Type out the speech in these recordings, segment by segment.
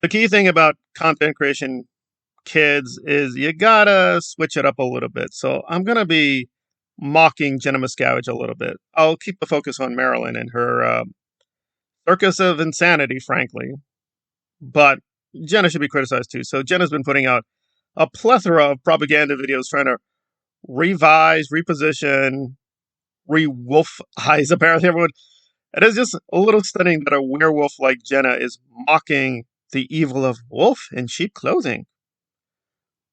The key thing about content creation kids is you gotta switch it up a little bit. So I'm gonna be mocking Jenna Miscavige a little bit. I'll keep the focus on Marilyn and her circus of insanity, frankly. But Jenna should be criticized too. So Jenna's been putting out a plethora of propaganda videos trying to revise, reposition, re-wolf-ize, apparently everyone. It is just a little stunning that a werewolf like Jenna is mocking the evil of wolf in sheep clothing.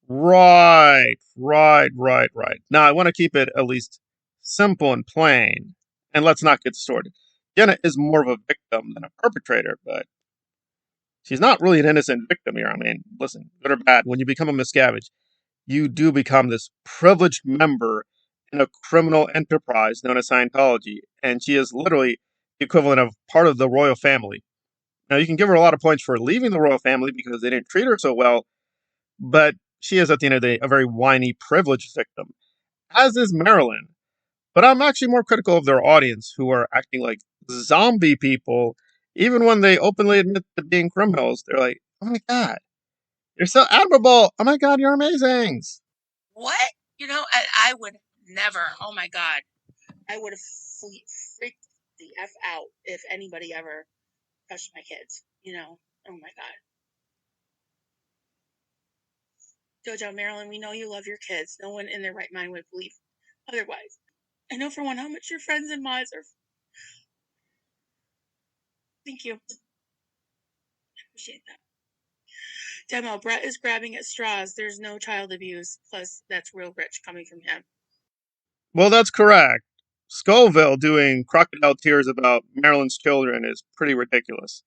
Right. Now, I want to keep it at least simple and plain, and let's not get distorted. Jenna is more of a victim than a perpetrator, but she's not really an innocent victim here. I mean, listen, good or bad, when you become a Miscavige, you do become this privileged member in a criminal enterprise known as Scientology, and she is literally the equivalent of part of the royal family. Now, you can give her a lot of points for leaving the royal family because they didn't treat her so well, but she is, at the end of the day, a very whiny, privileged victim, as is Marilyn. But I'm actually more critical of their audience, who are acting like zombie people, even when they openly admit to being criminals. They're like, oh my God, you're so admirable. Oh my God, you're amazing. What? I would never. Oh my God. I would have freaked the F out if anybody ever touched my kids. Oh my God. Jojo, Marilyn, we know you love your kids. No one in their right mind would believe otherwise. I know for one how much your friends and mods are. Thank you. I appreciate that. Demo, Brett is grabbing at straws. There's no child abuse. Plus, that's real rich coming from him. Well, that's correct. Scoville doing crocodile tears about Marilyn's children is pretty ridiculous.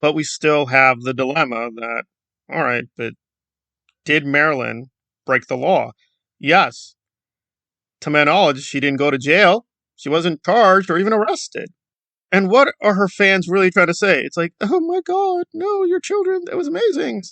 But we still have the dilemma that, all right, but did Marilyn break the law? Yes. To my knowledge, she didn't go to jail. She wasn't charged or even arrested. And what are her fans really trying to say? It's like, oh my God, no, your children, that was amazing.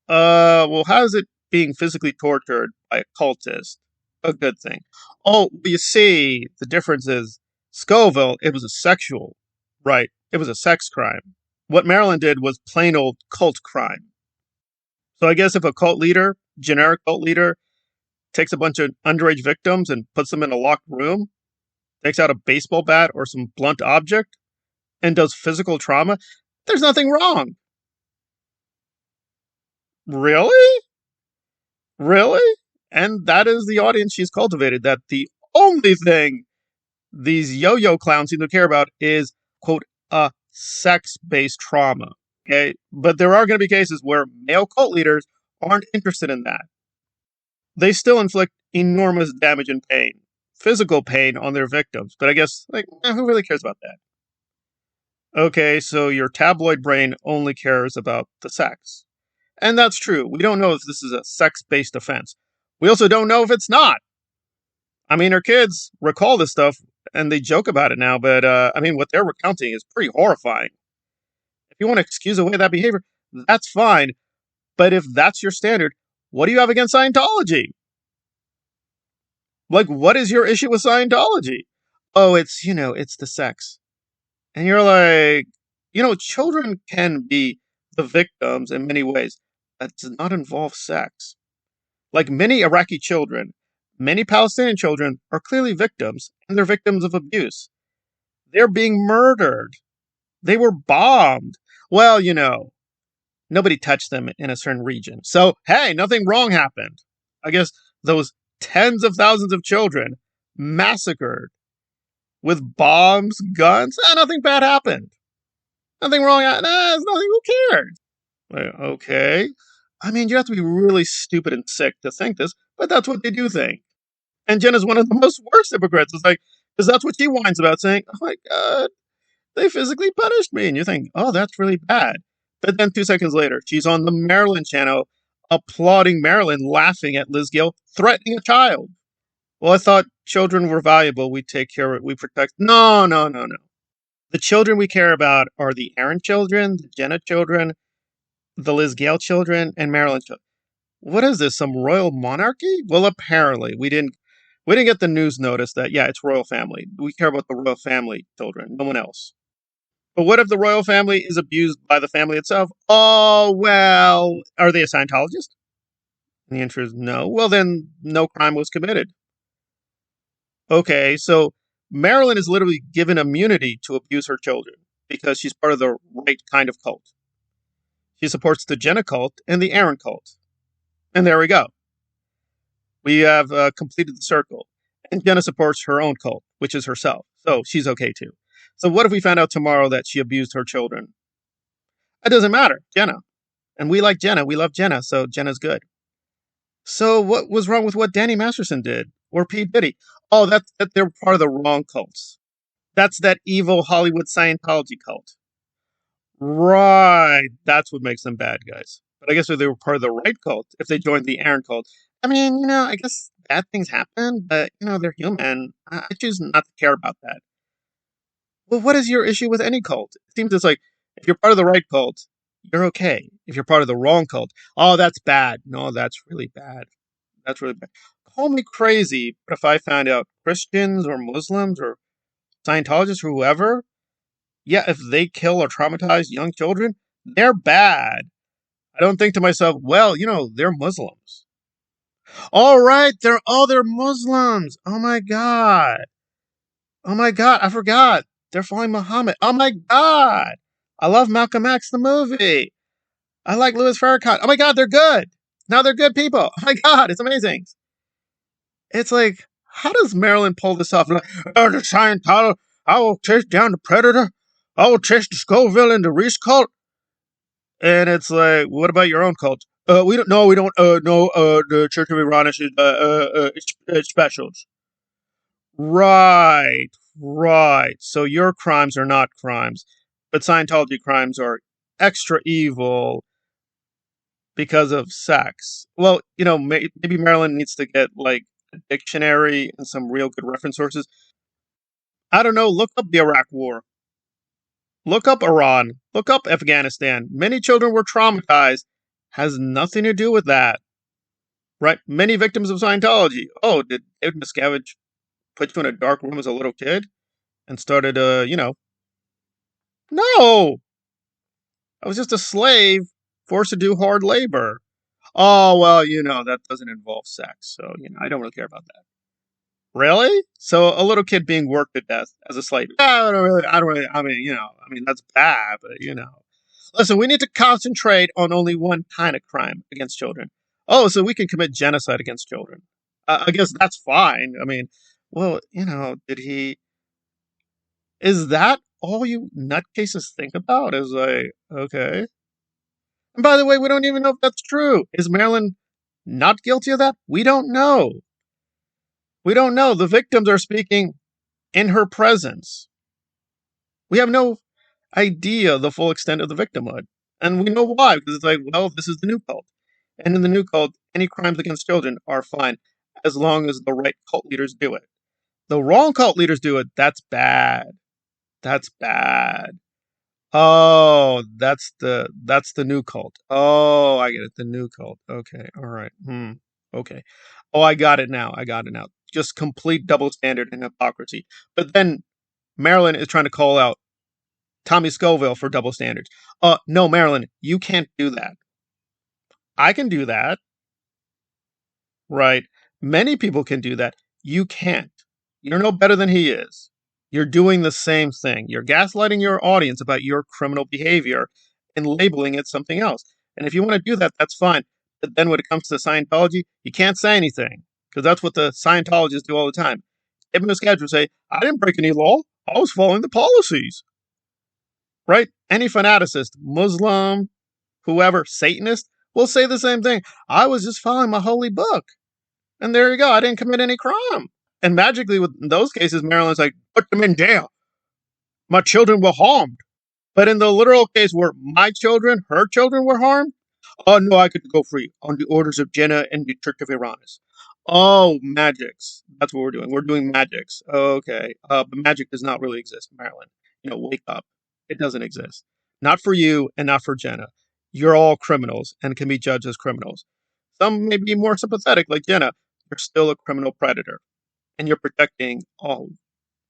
Well, how is it being physically tortured by a cultist a good thing? Oh, you see, the difference is Scoville, it was a sexual, right? It was a sex crime. What Marilyn did was plain old cult crime. So I guess if a cult leader, generic cult leader, takes a bunch of underage victims and puts them in a locked room, takes out a baseball bat or some blunt object, and does physical trauma, there's nothing wrong. Really? Really? And that is the audience she's cultivated, that the only thing these yo-yo clowns seem to care about is, quote, a sex-based trauma. Okay? But there are going to be cases where male cult leaders aren't interested in that. They still inflict enormous damage and pain, physical pain on their victims. But I guess, who really cares about that? Okay, so your tabloid brain only cares about the sex. And that's true. We don't know if this is a sex-based offense. We also don't know if it's not. I mean, our kids recall this stuff and they joke about it now, but what they're recounting is pretty horrifying. If you want to excuse away that behavior, that's fine. But if that's your standard, what do you have against Scientology? Like, what is your issue with Scientology? Oh, it's the sex. And you're like, children can be the victims in many ways. That does not involve sex. Like many Iraqi children, many Palestinian children are clearly victims, and they're victims of abuse. They're being murdered. They were bombed. Well, nobody touched them in a certain region. So, hey, nothing wrong happened. I guess those tens of thousands of children massacred with bombs, guns, nothing bad happened. Nothing wrong. There's nothing. Who cares? Like, okay. You have to be really stupid and sick to think this, but that's what they do think. And Jenna's one of the most worst hypocrites. It's like, because that's what she whines about, saying, oh my God, they physically punished me. And you think, oh, that's really bad. But then 2 seconds later, she's on the Marilyn channel applauding Marilyn, laughing at Liz Gill, threatening a child. Well, I thought children were valuable. We take care of it. We protect. No. The children we care about are the Aaron children, the Jenna children, the Liz Gale children, and Marilyn children. What is this? Some royal monarchy? Well, apparently we didn't get the news notice that it's royal family. We care about the royal family children, no one else. But what if the royal family is abused by the family itself? Oh, well, are they a Scientologist? And the answer is no. Well, then no crime was committed. Okay, so Marilyn is literally given immunity to abuse her children because she's part of the right kind of cult. She supports the Jenna cult and the Aaron cult. And there we go. We have completed the circle. And Jenna supports her own cult, which is herself. So she's okay too. So what if we found out tomorrow that she abused her children? It doesn't matter. Jenna. And we like Jenna. We love Jenna. So Jenna's good. So what was wrong with what Danny Masterson did? Or P. Diddy? Oh, that's that they're part of the wrong cults. That's that evil Hollywood Scientology cult. Right. That's what makes them bad guys. But I guess if they were part of the right cult, if they joined the Aaron cult, I mean, I guess bad things happen, but, they're human. I choose not to care about that. Well, what is your issue with any cult? It seems it's like if you're part of the right cult, you're okay. If you're part of the wrong cult, oh, that's bad. No, that's really bad. That's really bad. Call me crazy, but if I found out Christians or Muslims or Scientologists or whoever, yeah, if they kill or traumatize young children, they're bad. I don't think to myself, well, they're Muslims. All right, they're Muslims. Oh my god. Oh my god, I forgot. They're following Muhammad. Oh my god. I love Malcolm X the movie. I like Louis Farrakhan. Oh my god, they're good. Now they're good people. Oh my god, it's amazing. It's like, how does Marilyn pull this off? Like, oh, the Scientology, I will chase down the predator. I will chase the Scoville and the Reese cult. And it's like, what about your own cult? We don't. No, we don't. No. The Church of Iran is it's specials. Right. Right. So your crimes are not crimes, but Scientology crimes are extra evil because of sex. Well, maybe Marilyn needs to get like a dictionary and some real good reference sources. I don't know. Look up the Iraq War. Look up Iran. Look up Afghanistan. Many children were traumatized. Has nothing to do with that. Right? Many victims of Scientology. Oh, did David Miscavige put you in a dark room as a little kid and started, No! I was just a slave forced to do hard labor. Oh, well, that doesn't involve sex. So, I don't really care about that. Really? So a little kid being worked to death as a slave? I mean, that's bad, but Listen, we need to concentrate on only one kind of crime against children. Oh, so we can commit genocide against children. I guess that's fine. I mean, well, did he? Is that all you nutcases think about? Is like, okay. And by the way, we don't even know if that's true. Is Marilyn not guilty of that? We don't know. We don't know. The victims are speaking in her presence. We have no idea the full extent of the victimhood. And we know why, because it's like, well, this is the new cult. And in the new cult, any crimes against children are fine as long as the right cult leaders do it. The wrong cult leaders do it, that's bad. That's bad. Oh, that's the new cult. Oh, I get it. The new cult. Okay. All right. Okay. Oh, I got it now. I got it now. Just complete double standard and hypocrisy. But then Marilyn is trying to call out Tommy Scoville for double standards. No, Marilyn, you can't do that. I can do that, right? Many people can do that. You can't. You're no better than he is. You're doing the same thing. You're gaslighting your audience about your criminal behavior and labeling it something else. And if you want to do that, that's fine. But then when it comes to Scientology, you can't say anything because that's what the Scientologists do all the time. Ibn Miscavige would say, I didn't break any law. I was following the policies. Right? Any fanaticist, Muslim, whoever, Satanist, will say the same thing. I was just following my holy book. And there you go. I didn't commit any crime. And magically, with those cases, Marilyn's like, put them in jail. My children were harmed. But in the literal case where my children, her children were harmed, oh no, I could go free on the orders of Jenna and the Church of Iranus. Oh, magics. That's what we're doing. We're doing magics. Okay. But magic does not really exist, Marilyn. Wake up. It doesn't exist. Not for you and not for Jenna. You're all criminals and can be judged as criminals. Some may be more sympathetic, like Jenna. You're still a criminal predator. And you're protecting a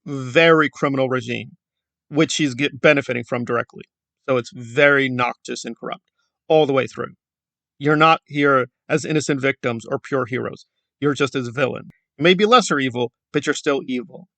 very criminal regime. which she's benefiting from directly. So it's very noxious and corrupt all the way through. You're not here as innocent victims or pure heroes. You're just as villain. You may be lesser evil, but you're still evil.